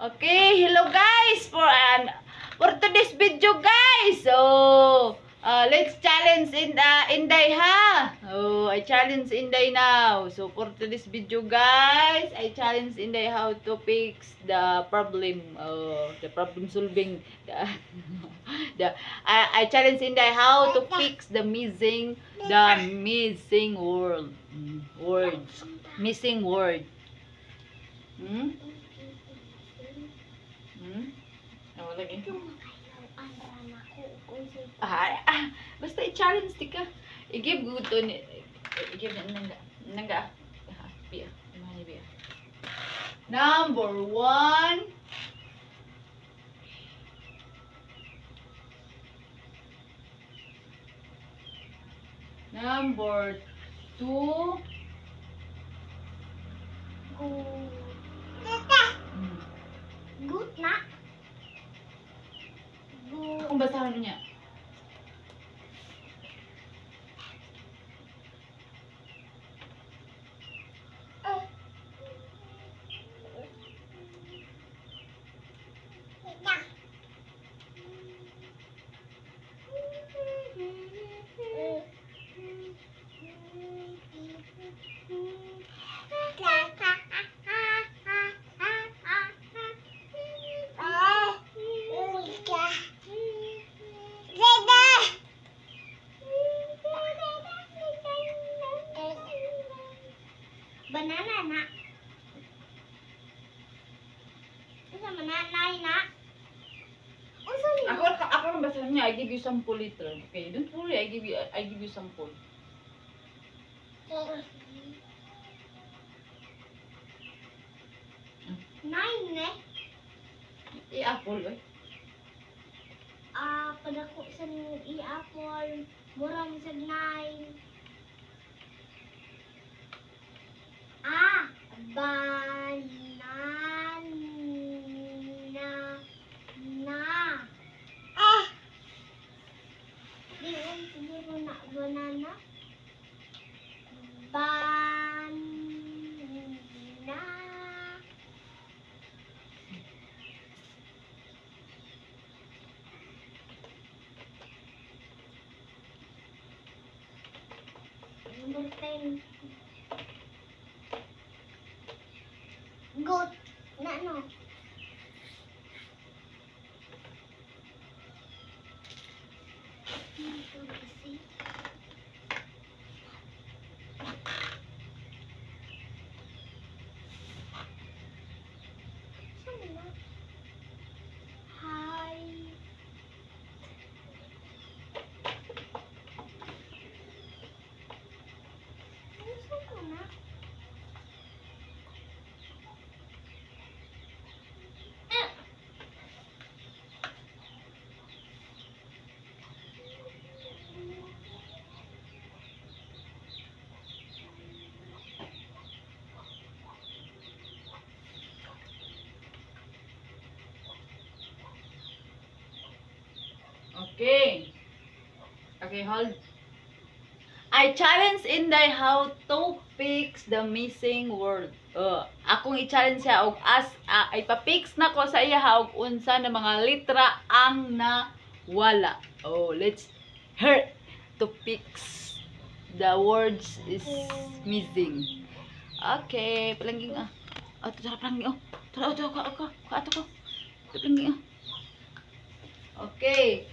Okay, hello guys for today's video guys. So, let's challenge Inday ha. Oh, I challenge Inday now. So for today's video guys, I challenge Inday how to fix the problem. The problem solving. I challenge Inday how to fix the missing words. Missing word. Hmm? Oh, lagi. Basta i-challenge di ka. I-give good to ni. I-give na nangga. Biya. Mani biya. Number 1. Number 2. Good na. Kung basahan niya. Banana na. Usa mananay na. Usa ni. Ako ang basahan niya. I give you sample later. Okay, don't worry. I give you sample. Nine ne. I-apple ba? Padako sa i-apple. Murang sa nine. Banana na. Siguro na banana. Banana. Number 10. Goat. Na no. Hi. Okay. Okay, hold. I challenge Inday how to fix the missing word. Akong i-challenge siya og ipa-fix na ko sa iya og unsa na mga litra ang nawala. Let's her to fix the words is missing. Okay, palangging tara palangging Tara ka. Palangging Okay.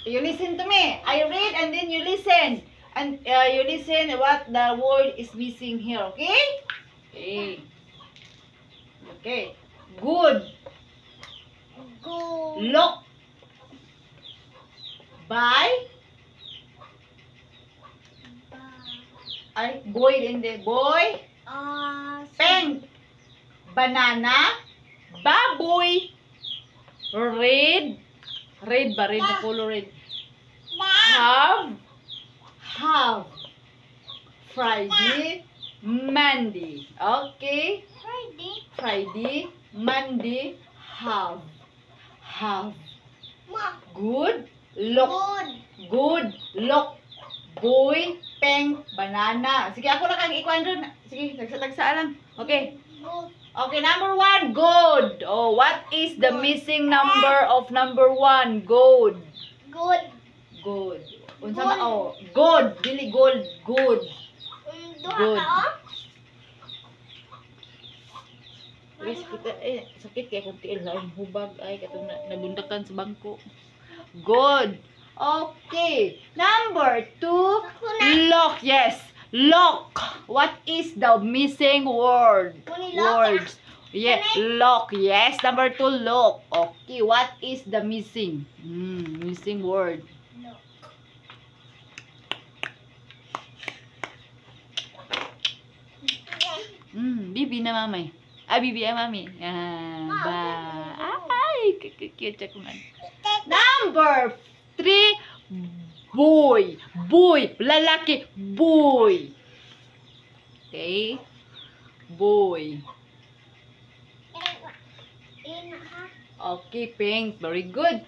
You listen to me. I read and then you listen. And you listen what the word is missing here, okay? Okay. Good. Go. Look. Buy. Boy in the boy. Pink. Banana. Baboy. Red. Red ba? Red na color red. Have. Friday. Monday. Okay. Friday. Monday. Have. Good. Look. Good. Look. Boy. Pink. Banana. Sige, ako lang kang ikuan doon. Sige, tagsa lang. Okay. Okay, number 1, gold. Oh, what is the missing number of number 1? Gold. Good. Gold. Unsa man? Oh, gold. Dili gold. Good. Duha Good. ka, oh. Wis kita sakit kay kung tiil ang hubag ay katong nabundakan sa bangko. Good. Okay. Number 2, lock. Yes. Lock. What is the missing word? Kuni lock, Words. Yeah, lock. Yes. Number 2, lock. Okay. What is the missing? Missing word. No. Bibi na mamay. Ah, bibi ang mami. Ba. Ay, cute ako man. Number 3, boy. Boy. Lalaki. Boy. Okay. Boy. In ha. Okay, pink. Very good.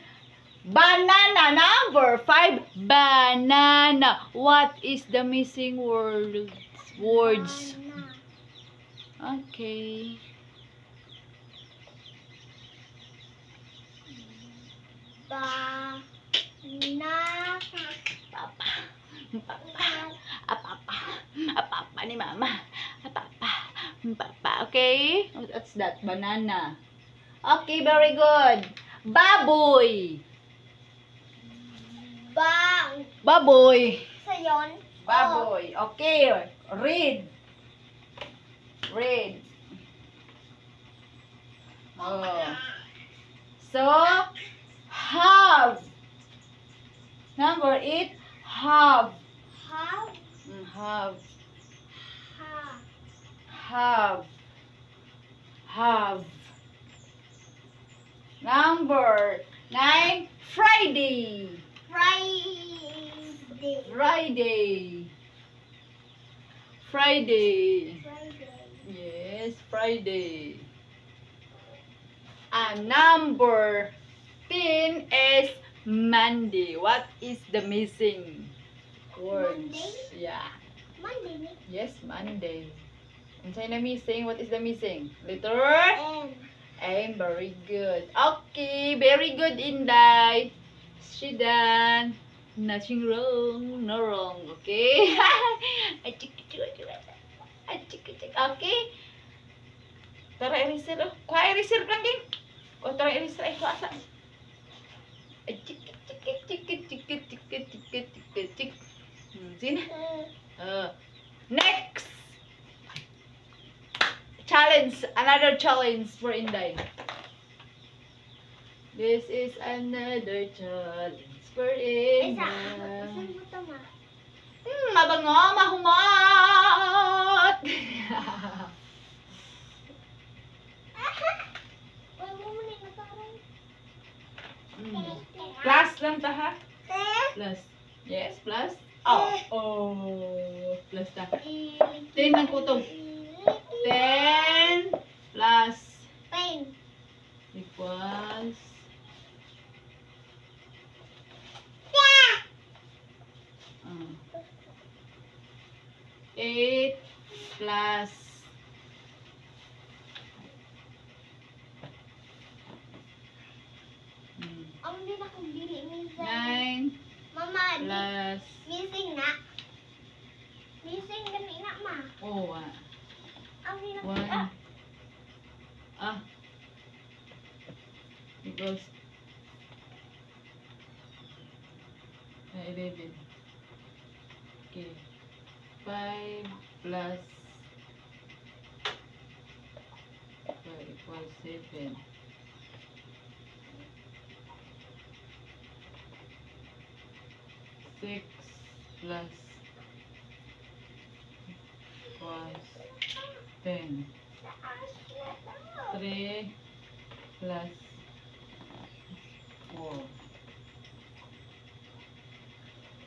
Banana. Number 5, banana. What is the missing word? Words. Okay. Ba. Na. Papa. Papa. Papa. Papa ni mama. Papa. Papa. Okay? What's that? Banana. Okay, very good. Baboy. Ba. Baboy. Sayon. Baboy. Okay. Read. Read. Oh. So, have. Number 8, have. Have. Have. Ha. Have. Have. Number 9, Friday. Friday. Friday. Friday. Friday. Yes, Friday. And number 10 is Monday. What is the missing words? Monday? Yeah. Monday ni. Yes, Monday. Unsay na missing? What is the missing? Letter And. A. Very good. Okay, very good, Inday. She done. Nothing wrong. No wrong. Okay. Okay. Tara, eraser. Oh. Kuha eraser lang din. O, tara, eraser. Ay, kuha sa. Sino? Next. Challenge. Another challenge for Inday. This is another challenge for Ay, sa. Inday. Saan mo tama? Mabango, mahumot. Uy, mo muna yung nataray. Plus lang ta ha? Plus. Yes, plus. Plus ta. 10 ng kutob. 10 plus Pain. equals 8 plus Ang hindi na kong dili minsan. 9 Mama, plus missing na. Missing gani na, ma. oh, Ang hindi na 1 equals 11. Okay. 5 plus 5 equals 7. 6 plus equals 10. 3 plus 4.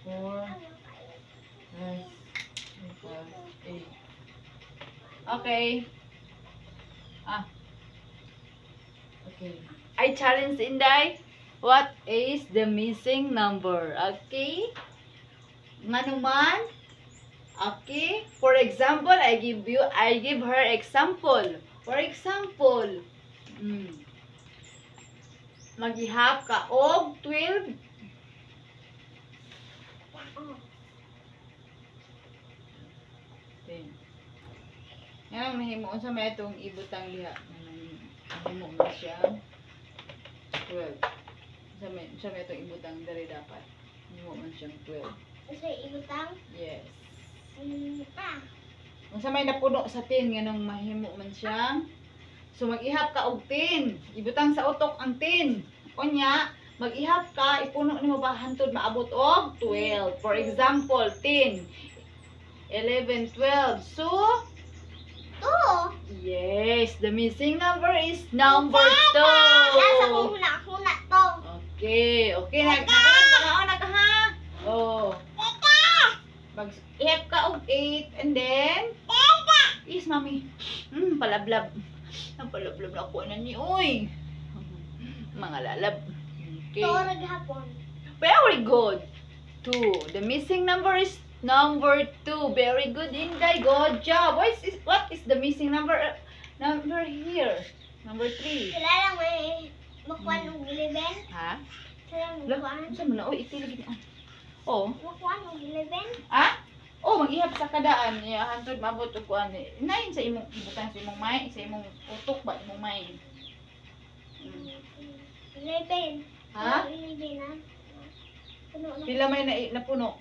4 plus equals 8. Okay. Okay. I challenge Inday. What is the missing number? Okay. Manuman. Okay. For example, I give her example. For example, maghihap ka og 12. Oh. Then, yan ang mahimo. Unsa may itong ibutang liha. Mahimo mo siya. 12. Unsa may itong ibutang dari dapat. Mahimo man siyang 12. Kasi ibutang. Yes. Ah. Unsa may napuno sa tin nganong mahimo man siyang. So mag-ihap ka og tin. Ibutang sa utok ang tin. Unya, mag-ihap ka, ipuno nimo ba hantod maabot og 12. For example, 10, 11, 12. So, 2. yes, the missing number is number 2. Nasa huna to. Okay, okay. Nagkakaon na ka ha? Oh. Mag-ihap ka og 8 and then? Yes, mami. Palablab. Ang palablab na ako na ni, uy. Mga lalab. Okay. Torag hapon. Very good. 2. The missing number is number 2. Very good, Inday. Good job. What is the missing number here? Number 3. Sila lang may makuha ng 11. Ha? Sila lang Wala. makuha. Saan mo na? Itilagin niya. Oh. Makuha ng 11. Ha? Oh, mag-ihap sa kadaan. Hantod mabot og kuan. Inayin sa imong ibutang sa imong may, sa imong utok ba imong may. 11. Ha? 11 na. Puno na. Pila may napuno?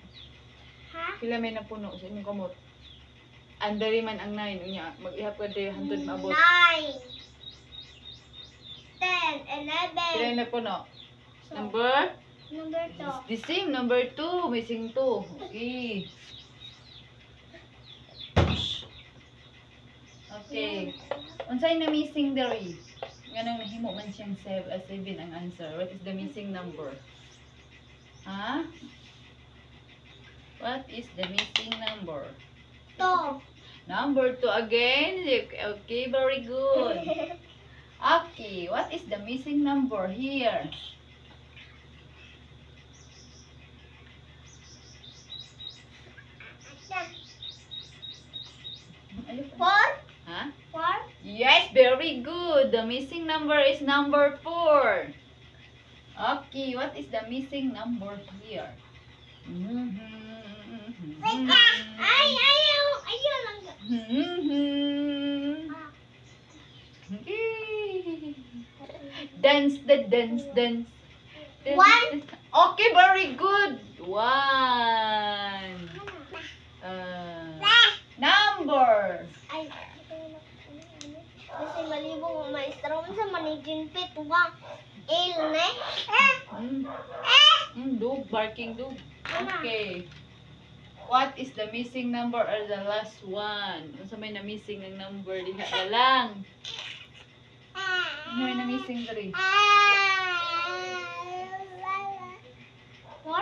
Ha? Pila may napuno sa imong kamot? Andari man ang 9 unya. Mag-ihap ka diri hantod maabot. 9. 10. Pila 11. yung napuno? So, Number? number 2. The same, number 2. Missing 2. Okay. Okay. Unsay na missing diri? Nganong nahimo man siyang 7 ang answer. What is the missing number? Ha? What is the missing number? 2. Number 2 again. Okay, very good. Okay, what is the missing number here? Ayun. 4. Ha? 4. Yes, very good. The missing number is number 4. Okay, what is the missing number here? Ay, ayaw lang. Dance, dance, dance. One. Okay, very good. 1. Number. Ay, kasi malibong maestro mo sa manigin pit. Wang il ne. Dog, barking dog. Okay. What is the missing number or the last one? Unsa may na missing ng number diha na lang. Ano may na missing diri? 4.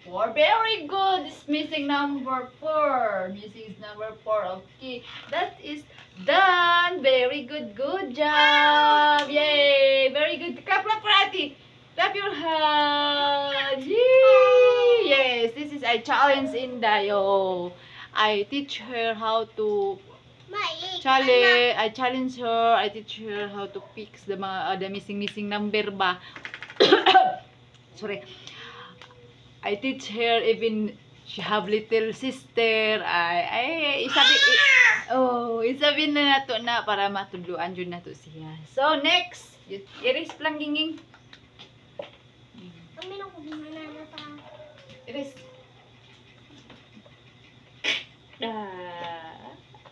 4. Very good. It's missing number 4. Missing is number 4. Okay. That is done. Very good. Good job. Yay. Very good. Clap, clap, Prati. Clap your hands. Yay. Yes. This is a challenge in Dayo. I teach her how to I challenge her. I teach her how to fix the mga the missing number ba. Sorry. I teach her even she have little sister. Isabi na nato na para matudluan jud nato siya. So next, iris lang ginging. Kami nang kumain na pa. Iris.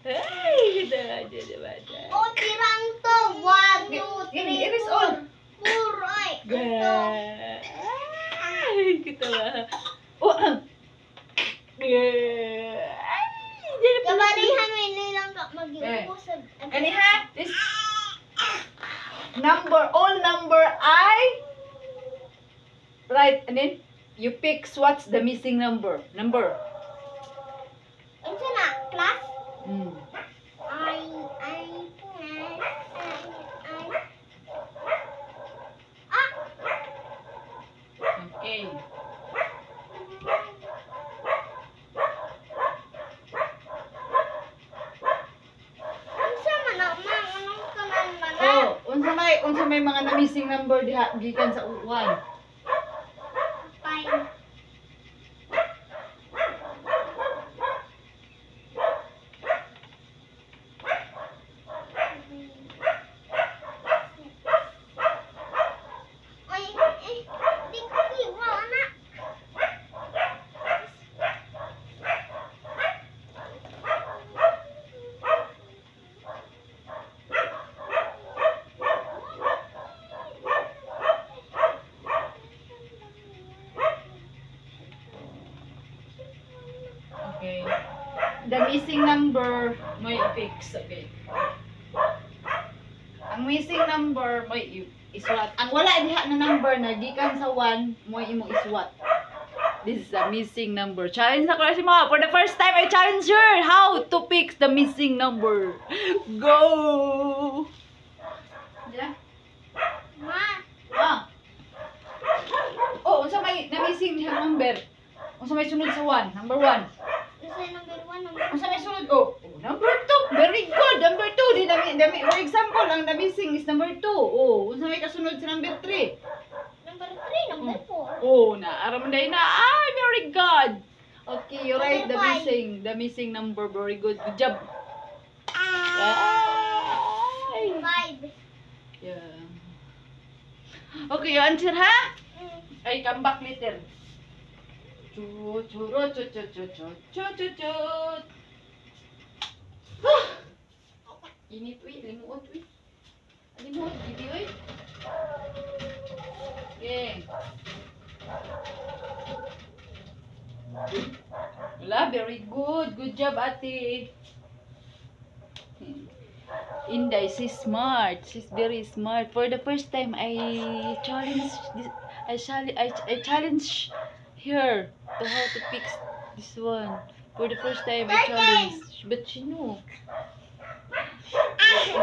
Ay, diba. O, tirang to. 1, 2, 3, Iris all. 4. Ay, ito. Ay, kita ba? Oh, Kabarihan mo nilang mag-iupo sa... Kaniha, this number, all number I, right, and then you pick what's the missing number. Number. Ano na? Class? I. Okay. Ano sa man, ma? Anong may mga na-missing number diha gikan sa 1? 5. Ay, di ko kiwa, anak. Okay. The missing number mo i-fix. Okay. Ang missing number mo iswat. Ang wala diha na number na gikan sa 1 mo imo iswat. This is a missing number. Challenge na ko si Mama. For the first time, I challenge her how to fix the missing number. Go! Yeah. Ma, Ah. Oh, unsa may na-missing diha number? Unsa may sunod sa 1? Number 1. isa yung number 1, number Unsa may sunod? Oh, number 2. Very good. Number 2. Di dami. For example, ang na-missing is number 2. Oh, unsa may kasunod sa number 3? number 3, number 4. Oh, naaram day na. Ah, very good. Okay, you write Number five. the missing number. Very good. Good job. Ay. 5. Yeah. Okay, you answer ha? Ay, come back later. Chut, churut, chut, chut, chut, chut, chut, chut, chut. Init, uy. Limuot, uy. Limuot, gidi, uy. Okay. Wala, very good. Good job, ate. Inday, she's smart. She's very smart. For the first time, I challenge this. I challenge her to how to fix this one. For the first time, I challenge. But she knew.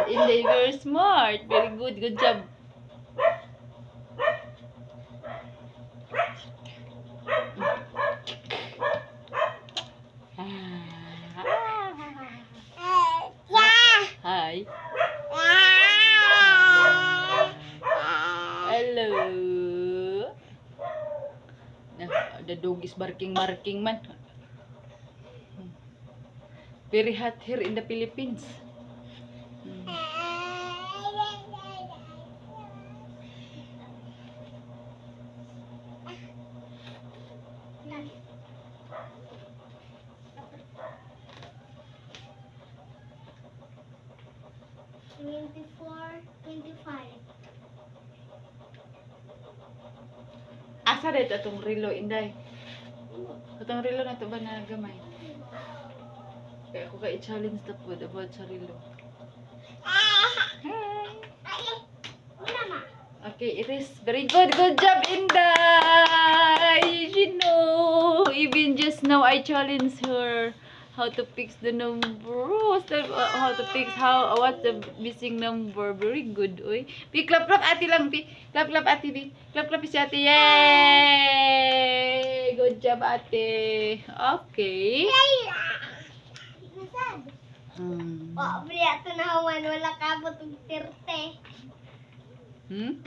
Inday, very smart. Very good. Good job. Hi. Hello. The dog is barking man. Very hot here in the Philippines. Asa rin atong relo, Inday? Atong relo na ito ba na gamay? Kaya ako ka-challenge na po about sa relo. Okay, it is very good. Good job, Inday! You know, even just now I challenge her how to fix the number. What's the, how to fix, what's the missing number? Very good, oy. Pi, clap, clap, ate lang, pi. Clap, clap, ate, pi. Clap, clap, si ate. Yay! Good job, ate. Okay. Oh, beli ato na hawan, wala ka butong tirte. Hmm?